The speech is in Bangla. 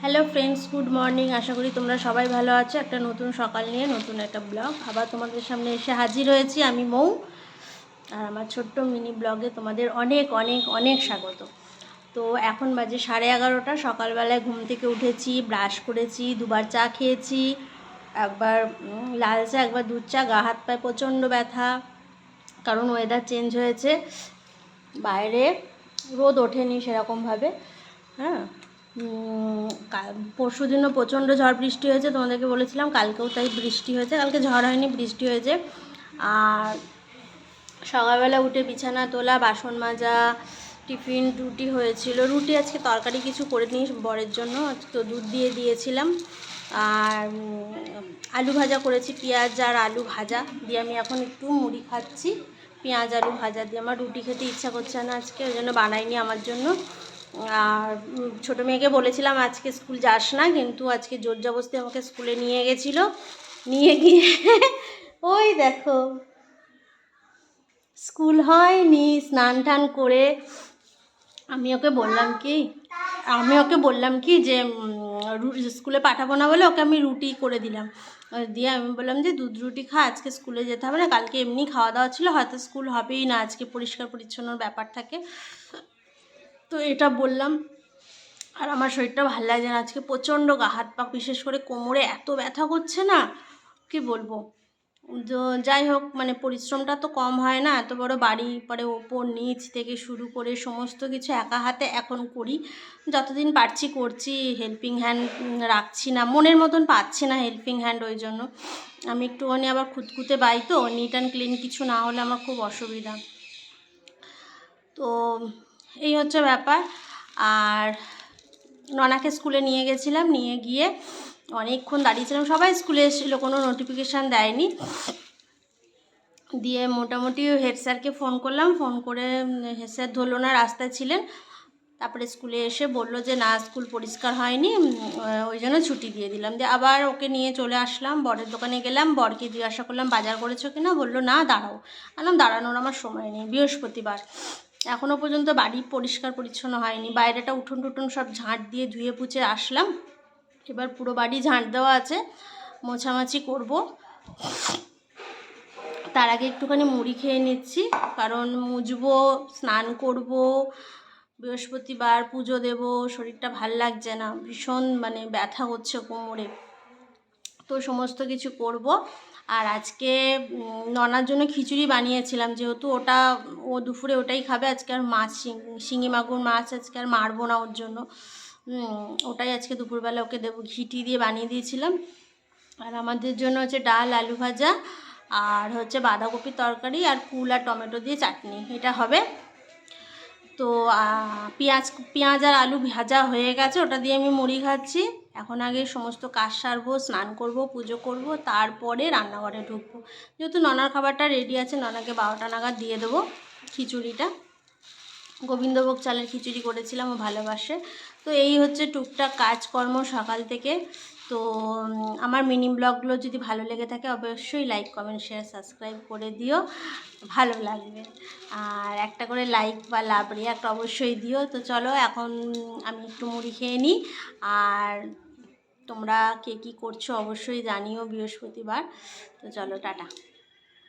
Hello friends, good morning. আশা করি তোমরা সবাই ভালো আছো। একটা নতুন সকাল নিয়ে নতুন একটা ব্লগ আবার তোমাদের সামনে এসে হাজির হয়েছি। আমি মৌ, আর আমার ছোট্ট মিনি ব্লগে তোমাদের অনেক অনেক অনেক স্বাগত। তো এখন বাজে 11:30। সকালবেলায় ঘুম থেকে উঠেছি, ব্রাশ করেছি, দুবার চা খেয়েছি, একবার লাল চা, একবার দুধ চা। গা হাত পায়ে প্রচণ্ড ব্যথা, কারণ ওয়েদার চেঞ্জ হয়েছে, বাইরে রোদ ওঠেনি সেরকমভাবে। হ্যাঁ, পরশু দিনও প্রচণ্ড ঝড় বৃষ্টি হয়েছে, তোমাদেরকে বলেছিলাম। কালকেও তাই বৃষ্টি হয়েছে, কালকে ঝড় হয়নি, বৃষ্টি হয়েছে। আর সকালবেলা উঠে বিছানা তোলা, বাসন মাজা, টিফিন রুটি হয়েছিল। রুটি আজকে তরকারি কিছু করে নিই বরের জন্য, তো দুধ দিয়ে দিয়েছিলাম। আর আলু ভাজা করেছি, পেঁয়াজ আর আলু ভাজা দিয়ে আমি এখন একটু মুড়ি খাচ্ছি। পেঁয়াজ আলু ভাজা দিয়ে আমার রুটি খেতে ইচ্ছা করছে না আজকে, ওই জন্য বানাইনি আমার জন্য। আর ছোটো মেয়েকে বলেছিলাম আজকে স্কুল যাস না, কিন্তু আজকে জোর জবরদস্তি আমাকে স্কুলে নিয়ে গেছিলো। নিয়ে গিয়ে ওই দেখো, স্কুল হয়নি, স্নান টান করে আমি ওকে বললাম কি যে স্কুলে পাঠাবো না বলে ওকে আমি রুটি করে দিলাম। দিয়ে আমি বললাম যে দুধ রুটি খা, আজকে স্কুলে যেতে হবে না, কালকে এমনি খাওয়া দাওয়া ছিল, হয়তো স্কুল হবেই না আজকে, পরিষ্কার পরিচ্ছন্নর ব্যাপার থাকে, তো এটা বললাম। আর আমার শরীরটা ভালো লাগছে না আজকে, প্রচণ্ড গা হাত পা, বিশেষ করে কোমরে এত ব্যথা করছে না, কি বলবো। তো যাই হোক, মানে পরিশ্রমটা তো কম হয় না, এত বড় বাড়ি, পরে ওপর নিচ থেকে শুরু করে সমস্ত কিছু একা হাতে এখন করি, যতদিন পারছি করছি। হেল্পিং হ্যান্ড রাখছি না, মনের মতন পাচ্ছি না হেল্পিং হ্যান্ড, ওই জন্য আমি একটুখানি আবার খুঁতখুঁতে বাই, তো নিট অ্যান্ড ক্লিন কিছু না হলে আমার খুব অসুবিধা। তো এই হচ্ছে ব্যাপার। আর ননাকে স্কুলে নিয়ে গেছিলাম, নিয়ে গিয়ে অনেকক্ষণ দাঁড়িয়েছিলাম, সবাই স্কুলে এসেছিলো, কোনো নোটিফিকেশান দেয়নি। দিয়ে মোটামুটি হেড স্যারকে ফোন করলাম, ফোন করে হেড স্যার ধরলো না, রাস্তায় ছিলেন। তারপরে স্কুলে এসে বলল যে না, স্কুল পরিষ্কার হয়নি, ওই জন্য ছুটি দিয়ে দিলাম। দিয়ে আবার ওকে নিয়ে চলে আসলাম, বরের দোকানে গেলাম, বরকে জিজ্ঞাসা করলাম বাজার করেছো কিনা, বললো না দাঁড়াও। বললাম দাঁড়ানোর আমার সময় নেই, বৃহস্পতিবার, এখনও পর্যন্ত বাড়ি পরিষ্কার পরিচ্ছন্ন হয়নি। বাইরেটা উঠোন টুটুন সব ঝাঁট দিয়ে ধুয়ে পুছে আসলাম, এবার পুরো বাড়ি ঝাঁট দেওয়া আছে, মোছামাছি করব। তার আগে একটুখানি মুড়ি খেয়ে নিচ্ছি, কারণ মুছবো, স্নান করব, বৃহস্পতিবার পুজো দেব, শরীরটা ভাল লাগছে না, ভীষণ মানে ব্যথা হচ্ছে কোমরে, তো সমস্ত কিছু করব। আর আজকে ননার জন্য খিচুড়ি বানিয়েছিলাম, যেহেতু ওটা ও দুপুরে ওটাই খাবে। আজকে আর মাছ, শিঙি মাগুর মাছ আজকে আর মারবো না ওর জন্য, ওটাই আজকে দুপুরবেলা ওকে দেবো, ঘিটি দিয়ে বানিয়ে দিয়েছিলাম। আর আমাদের জন্য হচ্ছে ডাল, আলু ভাজা, আর হচ্ছে বাঁধাকপির তরকারি, আর কুল আর টমেটো দিয়ে চাটনি, এটা হবে। তো পেঁয়াজ আর আলু ভাজা হয়ে গেছে, ওটা দিয়ে আমি মুড়ি খাচ্ছি। এখন আগে সমস্ত কাজ সারবো, স্নান করব, পুজো করব, তারপরে রান্নাঘরে ঢুকবো। যেহেতু ননার খাবারটা রেডি আছে, ননাকে 12টা নাগাদ দিয়ে দেবো খিচুড়িটা। গোবিন্দভোগ চালের খিচুড়ি করেছিলাম, ও ভালোবাসে। তো এই হচ্ছে টুকটাক কাজকর্ম সকাল থেকে। তো আমার মিনি ব্লগগুলো যদি ভালো লেগে থাকে, অবশ্যই লাইক, কমেন্ট, শেয়ার, সাবস্ক্রাইব করে দিও, ভালো লাগবে। আর একটা করে লাইক বা লাভ রিয়াক্ট অবশ্যই দিও। তো চলো, এখন আমি একটু মুড়ি খেয়ে নিই। আর তোমরা কে কী করছো অবশ্যই জানিও বৃহস্পতিবার। তো চলো, টাটা।